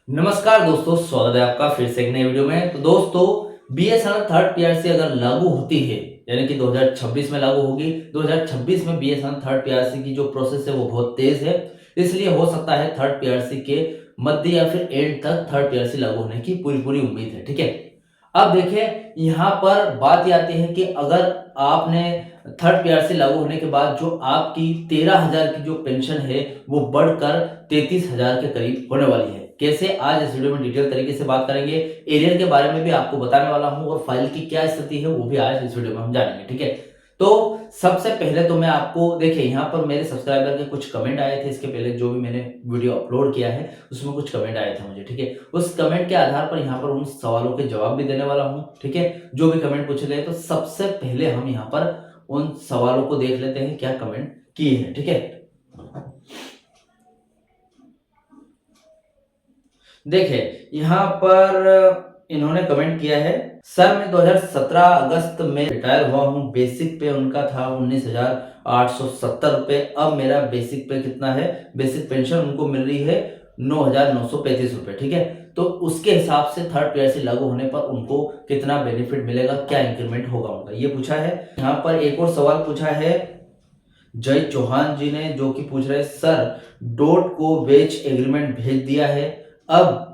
नमस्कार दोस्तों, स्वागत है आपका फिर से एक नई वीडियो में। तो दोस्तों, बीएसएनएल थर्ड पीआरसी अगर लागू होती है, यानी कि 2026 में लागू होगी। 2026 में बीएसएनएल थर्ड पीआरसी की जो प्रोसेस है वो बहुत तेज है, इसलिए हो सकता है थर्ड पीआरसी के मध्य या फिर एंड तक थर्ड पीआरसी लागू होने की पूरी पूरी उम्मीद है। ठीक है, अब देखिए यहाँ पर बात ये आती है कि अगर आपने थर्ड पीआरसी लागू होने के बाद जो आपकी 13,000 की जो पेंशन है वो बढ़कर 33,000 के करीब होने वाली है। कैसे, आज इस वीडियो में डिटेल तरीके से बात करेंगे। एरियर के बारे में भी आपको बताने वाला हूं और फाइल की क्या स्थिति है वो भी आज इस वीडियो में हम जानेंगे। ठीक है, तो सबसे पहले तो मैं आपको देखिए, यहाँ पर मेरे सब्सक्राइबर के कुछ कमेंट आए थे। इसके पहले जो भी मैंने वीडियो अपलोड किया है उसमें कुछ कमेंट आए थे मुझे। ठीक है, उस कमेंट के आधार पर यहाँ पर उन सवालों के जवाब भी देने वाला हूँ। ठीक है, जो भी कमेंट पूछे गए, तो सबसे पहले हम यहाँ पर उन सवालों को देख लेते हैं क्या कमेंट किए हैं। ठीक है, देखिए यहाँ पर इन्होंने कमेंट किया है, सर मैं 2017 अगस्त में रिटायर हुआ हूँ। बेसिक पे उनका था 19,870 रुपए। अब मेरा बेसिक पे कितना है, बेसिक पेंशन उनको मिल रही है 9,935 रुपए। ठीक है, तो उसके हिसाब से थर्ड पीआरसी लागू होने पर उनको कितना बेनिफिट मिलेगा, क्या इंक्रीमेंट होगा उनका, ये पूछा है। यहाँ पर एक और सवाल पूछा है जय चौहान जी ने, जो कि पूछ रहे हैं, सर डोट को वेज एग्रीमेंट भेज दिया है, अब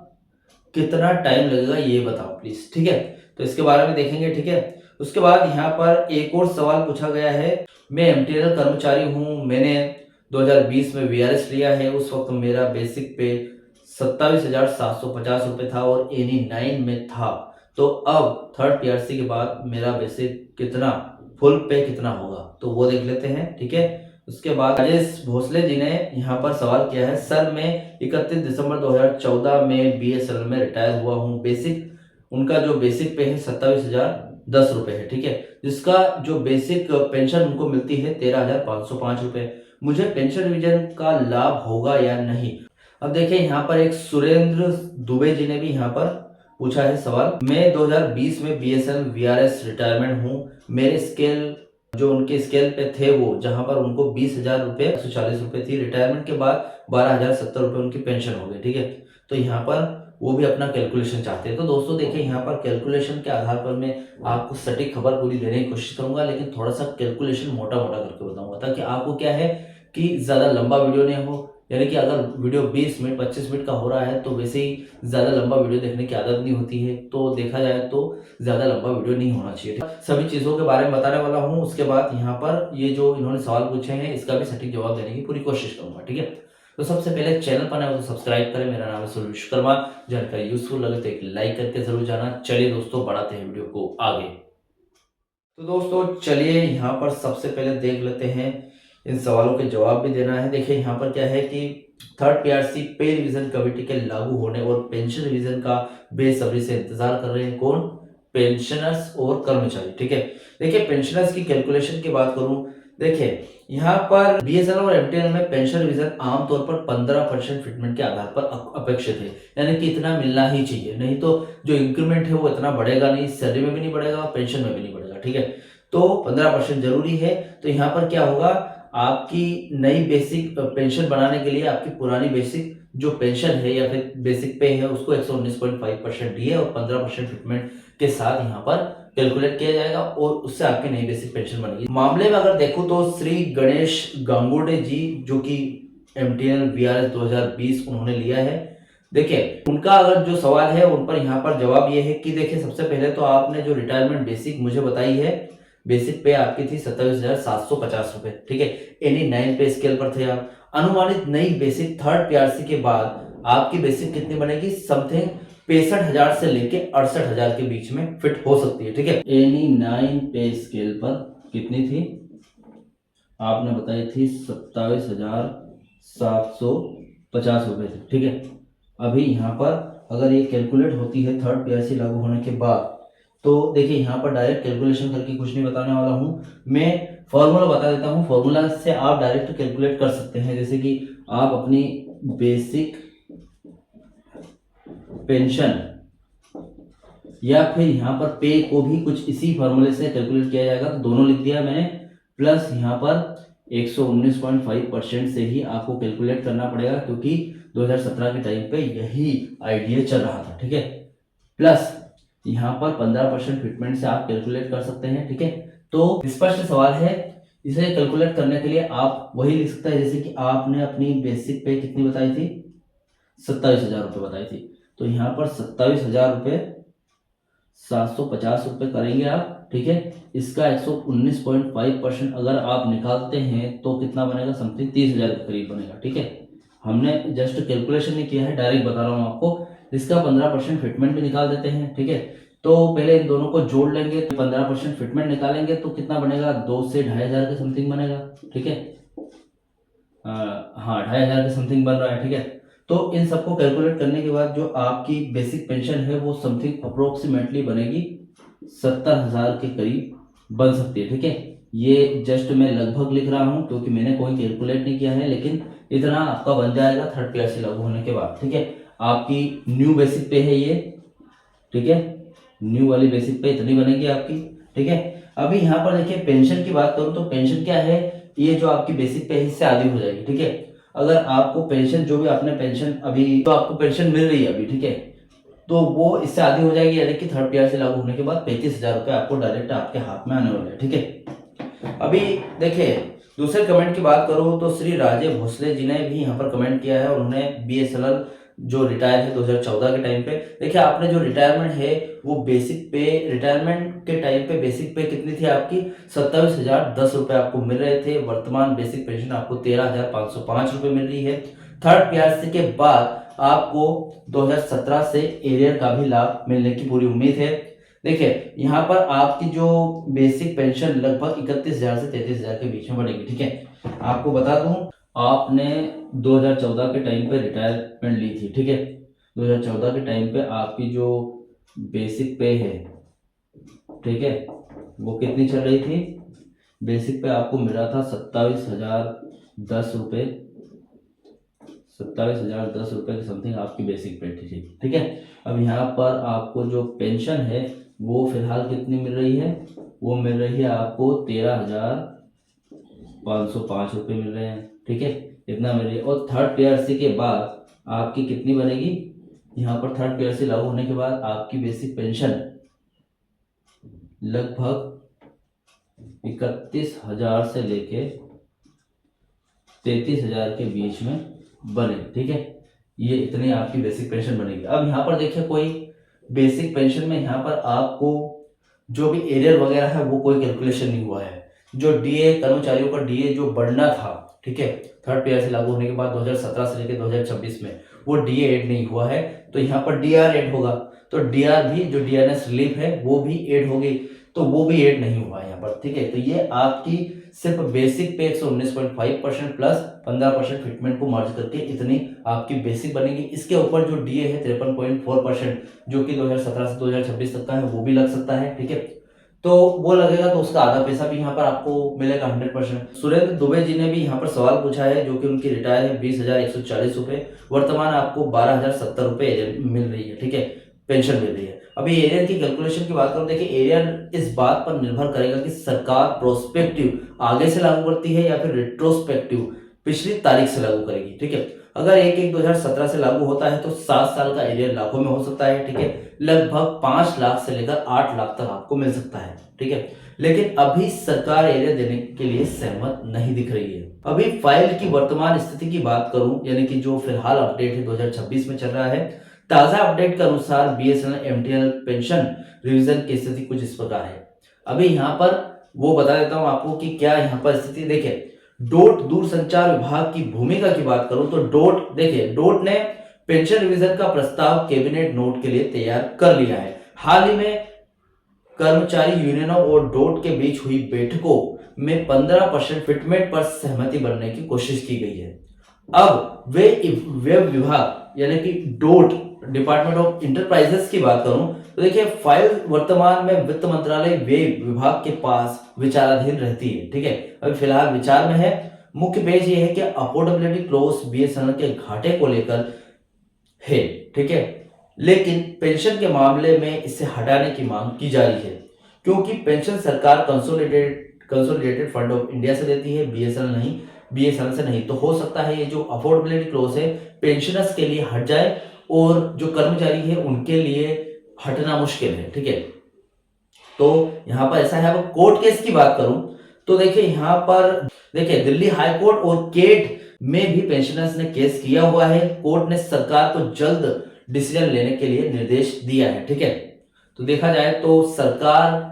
कितना टाइम लगेगा ये बताओ प्लीज। ठीक है, तो इसके बारे में देखेंगे। ठीक है, उसके बाद यहाँ पर एक और सवाल पूछा गया है, मैं एमटीएनएल कर्मचारी हूँ, मैंने 2020 में वीआरएस लिया है। उस वक्त मेरा बेसिक पे 27,750 रुपये था और एनी 9 में था। तो अब थर्ड पीआरसी के बाद मेरा बेसिक कितना, फुल पे कितना होगा, तो वो देख लेते हैं। ठीक है, उसके बाद राजेश भोसले जी ने यहाँ पर सवाल किया है, सर मैं 31 दिसंबर 2014 में बीएसएनएल में रिटायर हुआ हूँ। बेसिक उनका जो बेसिक पे है 27,010 रुपये है। ठीक है, जिसका जो बेसिक पेंशन उनको मिलती है 13,505 रुपये। मुझे पेंशन रिवीजन का लाभ होगा या नहीं। अब देखिए यहाँ पर एक सुरेंद्र दुबे जी ने भी यहाँ पर पूछा है सवाल, मैं 2020 में बीएसएनएल वीआरएस रिटायरमेंट हूँ। मेरे स्केल जो उनके स्केल पे थे वो, जहां पर उनको 20,000 रुपये 140 रुपये थी, रिटायरमेंट के बाद 12,070 रुपये उनकी पेंशन हो गई। ठीक है, तो यहाँ पर वो भी अपना कैलकुलेशन चाहते हैं। तो दोस्तों देखिए, यहाँ पर कैलकुलेशन के आधार पर मैं आपको सटीक खबर पूरी देने की कोशिश करूंगा, लेकिन थोड़ा सा कैलकुलेशन मोटा मोटा करके बताऊंगा, ताकि आपको क्या है कि ज़्यादा लंबा वीडियो नहीं हो। यानी कि अगर वीडियो 20 मिनट 25 मिनट का हो रहा है तो वैसे ही ज़्यादा लंबा वीडियो देखने की आदत नहीं होती है, तो देखा जाए तो ज़्यादा लंबा वीडियो नहीं होना चाहिए। सभी चीज़ों के बारे में बताने वाला हूँ। उसके बाद यहाँ पर ये जो इन्होंने सवाल पूछे हैं इसका भी सटीक जवाब देने की पूरी कोशिश करूंगा। ठीक है, तो सबसे पहले चैनल पर नए हो तो सब्सक्राइब करें। मेरा नाम है सूर्य विश्वकर्मा। जानकारी यूजफुल लगे तो एक लाइक करके जरूर जाना। चलिए दोस्तों, बढ़ाते हैं वीडियो को आगे। तो दोस्तों चलिए यहाँ पर सबसे पहले देख लेते हैं, इन सवालों के जवाब भी देना है। देखिए यहाँ पर क्या है कि थर्ड पीआरसी पे रिवीजन कमेटी के लागू होने और पेंशन रिवीजन का बेसब्री से इंतजार कर रहे हैं। कौन, पेंशनर्स और कर्मचारी। ठीक है, देखिए पेंशनर्स की कैलकुलेशन की बात करूं, देखिए यहाँ पर बीएसएनएल और एमटीएनएल में पेंशन रिवीजन आमतौर पर 15% फिटमेंट के आधार पर अपेक्षित है, यानी कि इतना मिलना ही चाहिए, नहीं तो जो इंक्रीमेंट है वो इतना बढ़ेगा नहीं, सैलरी में भी नहीं बढ़ेगा, पेंशन में भी नहीं बढ़ेगा। ठीक है, तो 15% जरूरी है। तो यहाँ पर क्या होगा, आपकी नई बेसिक पेंशन बनाने के लिए आपकी पुरानी बेसिक जो पेंशन है या फिर बेसिक पे है उसको 119.5% डी और 15% फिटमेंट के साथ यहाँ पर कैलकुलेट किया जाएगा और उससे आपकी नई बेसिक पेंशन बनेगी। मामले में अगर देखो तो श्री गणेश गांगुड़े जी, जो कि एमटीएनएल वीआरएस 2020 उन्होंने लिया है। देखिए उनका अगर जो सवाल है उन पर यहाँ पर जवाब ये है कि देखिए सबसे पहले तो आपने जो रिटायरमेंट बेसिक मुझे बताई है, बेसिक पे आपकी थी 27,750 रुपए। ठीक है, एनी 9 पे स्केल पर थे आप। अनुमानित नई बेसिक थर्ड पीआरसी के बाद आपकी बेसिक कितनी बनेगी, समथिंग 65,000 से लेके 68,000 के बीच में फिट हो सकती है। ठीक है, एनी 9 पे स्केल पर कितनी थी, आपने बताई थी 27,750 रुपए थी। ठीक है, अभी यहाँ पर अगर ये कैलकुलेट होती है थर्ड पीआरसी लागू होने के बाद, तो देखिए यहाँ पर डायरेक्ट कैलकुलेशन करके कुछ नहीं बताने वाला हूँ, मैं फॉर्मूला बता देता हूँ। फॉर्मूला से आप डायरेक्ट कैलकुलेट कर सकते हैं, जैसे कि आप अपनी बेसिक पेंशन या फिर यहाँ पर पे को भी कुछ इसी फॉर्मूले से कैलकुलेट किया जाएगा, तो दोनों लिख दिया मैंने, प्लस यहाँ पर 119.5% से ही आपको कैलकुलेट करना पड़ेगा, क्योंकि 2017 के टाइम पे यही आइडिया चल रहा था, ठीक है। प्लस यहाँ पर 15% फिटमेंट से आप कैलकुलेट कर सकते हैं, ठीक है। तो स्पष्ट सवाल है, इसे कैलकुलेट करने के लिए आप वही लिख सकते हैं जैसे कि आपने अपनी बेसिक पे कितनी बताई थी, 27,000 रुपये बताई थी। तो यहाँ पर 27,000 रुपये 750 रुपये करेंगे आप, ठीक है। इसका 119.5% अगर आप निकालते हैं तो कितना बनेगा, समथिंग 30,000 के करीब बनेगा, ठीक है। हमने जस्ट कैलकुलेशन नहीं किया है, डायरेक्ट बता रहा हूँ आपको। इसका 15% फिटमेंट भी निकाल देते हैं, ठीक है। तो पहले इन दोनों को जोड़ लेंगे, 15% फिटमेंट निकालेंगे तो कितना बनेगा, 2 से 2,500 के समथिंग बनेगा, ठीक है। हाँ 2,500 के समथिंग बन रहा है, ठीक है। तो इन सबको कैलकुलेट करने के बाद जो आपकी बेसिक पेंशन है वो समथिंग अप्रोक्सीमेटली बनेगी 70,000 के करीब बन सकती है, ठीक है। ये जस्ट मैं लगभग लिख रहा हूँ क्योंकि मैंने कोई कैलकुलेट नहीं किया है, लेकिन इतना आपका बन जाएगा थर्ड पीआरसी लागू होने के बाद, ठीक है। आपकी न्यू बेसिक पे है ये, ठीक है। न्यू वाली बेसिक पे इतनी बनेगी आपकी, ठीक है। अभी यहाँ पर देखिए पेंशन की बात करूँ तो पेंशन क्या है, ये जो आपकी बेसिक पे इससे आधी हो जाएगी, ठीक है। अगर आपको पेंशन जो भी आपने पेंशन अभी तो आपको पेंशन मिल रही है अभी, ठीक है, तो वो इससे आधी हो जाएगी, यानी कि थर्ड पीआरसी लागू होने के बाद 35,000 रुपये आपको डायरेक्ट आपके हाथ में आने वाले हैं, ठीक है। अभी देखिए दूसरे कमेंट की बात करूं तो श्री राजे भोसले जी ने भी यहाँ पर कमेंट किया है, उन्होंने बीएसएनएल जो रिटायर है 2014 के टाइम पे, देखिए आपने जो रिटायरमेंट है वो बेसिक पे, रिटायरमेंट के टाइम पे बेसिक पे कितनी थी आपकी, 27,010 रुपये आपको मिल रहे थे। वर्तमान बेसिक पेंशन आपको 13,505 रुपये मिल रही है। थर्ड पीआरसी के बाद आपको 2017 से एरियर का भी लाभ मिलने की पूरी उम्मीद है। देखिए यहाँ पर आपकी जो बेसिक पेंशन लगभग 31,000 से 33,000 के बीच में बनेगी, ठीक है। आपको बता दूं आपने 2014 के टाइम पे रिटायरमेंट ली थी, ठीक है। 2014 के टाइम पे आपकी जो बेसिक पे है, ठीक है, वो कितनी चल रही थी, बेसिक पे आपको मिल रहा था 27,010 रुपये, 27,010 रुपये के समथिंग आपकी बेसिक पे थी, ठीक है। अब यहाँ पर आपको जो पेंशन है वो फिलहाल कितनी मिल रही है, वो मिल रही है आपको 13,505 रुपये मिल रहे हैं, ठीक है, इतना मिल रही है। और थर्ड पीआरसी के बाद आपकी कितनी बनेगी, यहाँ पर थर्ड पीआरसी लागू होने के बाद आपकी बेसिक पेंशन लगभग 31,000 से लेके 33,000 के बीच में बने, ठीक है। ये इतनी आपकी बेसिक पेंशन बनेगी। अब यहाँ पर देखिए कोई बेसिक पेंशन में यहाँ पर आपको जो भी एरियर वगैरह है वो कोई कैलकुलेशन नहीं हुआ है। जो डीए कर्मचारियों का डीए जो बढ़ना था, ठीक है, थर्ड पीआरसी लागू होने के बाद 2017 से लेकर 2026 में वो डीए ऐड नहीं हुआ है, तो यहाँ पर डीआर ऐड होगा। तो डीआर भी जो डीएनएस रिलीफ है वो भी ऐड होगी, तो वो भी ऐड नहीं हुआ यहाँ पर, ठीक है। तो ये आपकी सिर्फ बेसिक पे 119.5% प्लस 15% फिटमेंट को मर्ज करके इतनी आपकी बेसिक बनेगी। इसके ऊपर जो डीए है 53.4% जो कि 2017 से 2026 तक का है वो भी लग सकता है, ठीक है। तो वो लगेगा तो उसका आधा पैसा भी यहाँ पर आपको मिलेगा 100%। सुरेंद्र दुबे जी ने भी यहाँ पर सवाल पूछा है जो कि उनकी रिटायर है 20,140 रुपये, वर्तमान आपको 12,070 रुपये मिल रही है, ठीक है, पेंशन मिल रही है। अभी एरियर की कैलकुलेशन की बात करूं, देखिए एरियर इस बात पर निर्भर करेगा कि सरकार प्रोस्पेक्टिव आगे से लागू करती है या फिर रेट्रोस्पेक्टिव पिछली तारीख से लागू करेगी, ठीक है। अगर 1/1/2017 से लागू होता है तो 7 साल का एरियर लाखों में हो सकता है, ठीक है। लगभग 5 लाख से लेकर 8 लाख तक आपको मिल सकता है, ठीक है। लेकिन अभी सरकार एरियर देने के लिए सहमत नहीं दिख रही है। अभी फाइल की वर्तमान स्थिति की बात करूं, यानी कि जो फिलहाल अपडेट है 2026 में चल रहा है, ताजा अपडेट के अनुसार बीएसएनएल एमटीएनएल पेंशन रिवीजन की स्थिति कुछ इस प्रकार है। अभी यहाँ पर वो बता देता हूँ आपको कि क्या यहाँ पर स्थिति। देखिए डोट दूरसंचार विभाग की भूमिका की बात करूं तो डोट, देखिए डोट ने पेंशन रिवीजन का प्रस्ताव कैबिनेट नोट के लिए तैयार कर लिया है। हाल ही में कर्मचारी यूनियनों और डोट के बीच हुई बैठकों में 15% फिटमेंट पर सहमति बनने की कोशिश की गई है। अब वे विभाग यानी कि डोट डिपार्टमेंट ऑफ इंटरप्राइजेस की बात करूं तो देखिए फाइल वर्तमान में वित्त मंत्रालय वे विभाग के पास विचाराधीन रहती है, ठीक है। अभी फिलहाल विचार में है। मुख्य पेज ये है कि अफोर्डेबिलिटी क्लॉज बीएसएनएल के घाटे को लेकर है, ठीक है, लेकिन पेंशन के मामले में इसे हटाने की मांग की जा रही है क्योंकि पेंशन सरकार कंसोलिडेटेड फंड ऑफ इंडिया से देती है, बीएसएनएल नहीं। बीएसएनएल से नहीं। तो हो सकता है ये जो अफोर्डेबिलिटी क्लॉज है पेंशनर्स के लिए हट जाए और जो कर्मचारी है उनके लिए हटना मुश्किल है, ठीक है। तो यहाँ पर ऐसा है। अब कोर्ट केस की बात करूं तो देखिए यहाँ पर देखिए दिल्ली हाई कोर्ट और केट में भी पेंशनर्स ने केस किया हुआ है। कोर्ट ने सरकार को जल्द डिसीजन लेने के लिए निर्देश दिया है, ठीक है। तो देखा जाए तो सरकार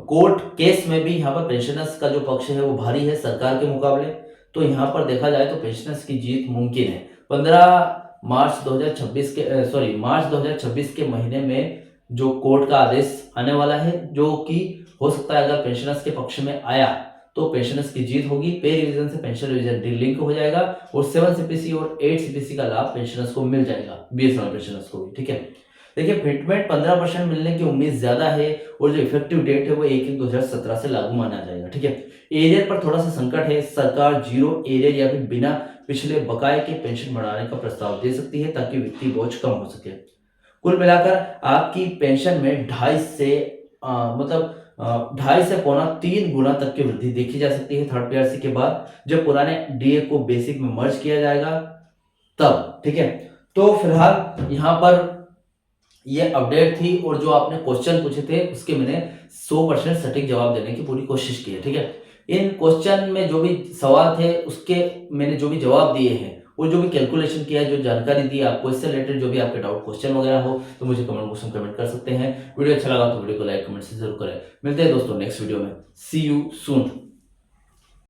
कोर्ट केस में भी यहाँ पर पेंशनर्स का जो पक्ष है वो भारी है सरकार के मुकाबले। तो यहाँ पर देखा जाए तो पेंशनर्स की जीत मुमकिन है। 15 मार्च 2026 के मार्च 2026 के महीने में जो कोर्ट का आदेश आने वाला है, जो कि हो सकता है अगर पेंशनर्स के पक्ष में आया तो पेंशनर्स की जीत होगी। पे रिवीजन से पेंशन रिवीजन लिंक हो जाएगा और 7 सीपीसी और 8 सीपीसी का लाभ पेंशनर्स को मिल जाएगा, बीएसएनएल पेंशनर्स को भी, ठीक है। देखिए फिटमेंट 15% मिलने की उम्मीद ज्यादा है और जो इफेक्टिव डेट है वो 1/1/2017 से लागू माना जाएगा, ठीक है। एरियर पर थोड़ा सा संकट है। सरकार जीरो एरियर या फिर बिना पिछले बकाये के पेंशन बढ़ाने का प्रस्ताव दे सकती है ताकि वित्तीय बोझ कम हो सके। कुल मिलाकर आपकी पेंशन में 2.5 से 2.25 गुना तक की वृद्धि देखी जा सकती है थर्ड पीआरसी के बाद, जब पुराने डीए को बेसिक में मर्ज किया जाएगा तब, ठीक है। तो फिलहाल यहाँ पर ये अपडेट थी और जो आपने क्वेश्चन पूछे थे उसके मैंने 100% सटीक जवाब देने की पूरी कोशिश की है, ठीक है। इन क्वेश्चन में जो भी सवाल थे उसके मैंने जो भी जवाब दिए हैं और जो भी कैलकुलेशन किया है, जो जानकारी दी आपको, इससे रिलेटेड जो भी आपके डाउट क्वेश्चन वगैरह हो तो मुझे कमेंट बॉक्स में कमेंट कर सकते हैं। वीडियो अच्छा लगा तो वीडियो को लाइक कमेंट से जरूर करें। मिलते हैं दोस्तों नेक्स्ट वीडियो में। सी यू सून।